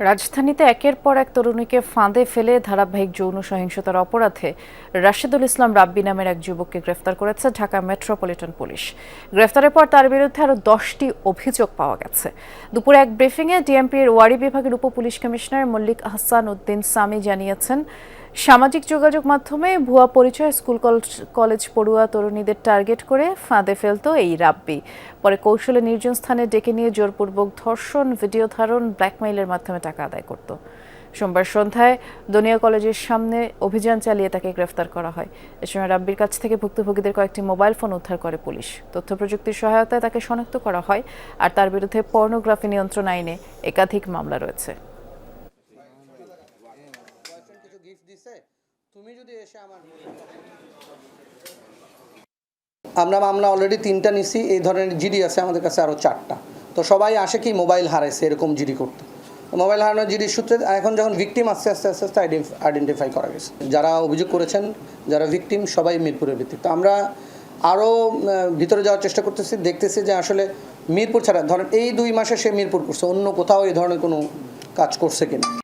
রাজধানীতে একের পর এক তরুণীকে ফাঁদে ফেলে ধারাবাহিক যৌন সহিংসতার অপরাধে রাশেদুল ইসলাম রাব্বি নামের এক যুবককে গ্রেফতার করেছে ঢাকা মেট্রোপলিটন পুলিশ। গ্রেফতারের পর তার বিরুদ্ধে আরও 10টি অভিযোগ পাওয়া গেছে। দুপুরে এক ব্রিফিংয়ে ডিএমপির ওয়ারী বিভাগের উপপুলিশ কমিশনার মল্লিক আহসান উদ্দিন সামি জানিয়েছেন, সামাজিক যোগাযোগ মাধ্যমে ভুয়া পরিচয় স্কুল কলেজ পড়ুয়া তরুণীদের টার্গেট করে ফাঁদে ফেলত এই রাব্বি। পরে কৌশলে নির্জন স্থানে ডেকে নিয়ে জোরপূর্বক ধর্ষণ, ভিডিও ধারণ, ব্ল্যাকমেইলের মাধ্যমে টাকা আদায় করত। সোমবার সন্ধ্যায় দনিয়া কলেজের সামনে অভিযান চালিয়ে তাকে গ্রেফতার করা হয়। এ সময় রাব্বির কাছ থেকে ভুক্তভোগীদের কয়েকটি মোবাইল ফোন উদ্ধার করে পুলিশ। তথ্য প্রযুক্তির সহায়তায় তাকে শনাক্ত করা হয়, আর তার বিরুদ্ধে পর্নোগ্রাফি নিয়ন্ত্রণ আইনে একাধিক মামলা রয়েছে। আমরা মামলা অলরেডি 3টা নিছি, এই ধরনের জিডি আছে আমাদের কাছে আরও 4টা। তো সবাই আসে কি মোবাইল হারাইছে এরকম জিডি করতে। মোবাইল হারানোর জিডির সূত্রে এখন যখন ভিকটিম আস্তে আস্তে আইডেন্টিফাই করা গেছে, যারা অভিযোগ করেছেন, যারা ভিকটিম সবাই মিরপুরের ভিত্তিক। তো আমরা আরও ভিতরে যাওয়ার চেষ্টা করতেছি, দেখতেছি যে আসলে মিরপুর ছাড়া ধরেন এই 2 মাসে সে মিরপুর করছে, অন্য কোথাও এই ধরনের কোনো কাজ করছে কিনা।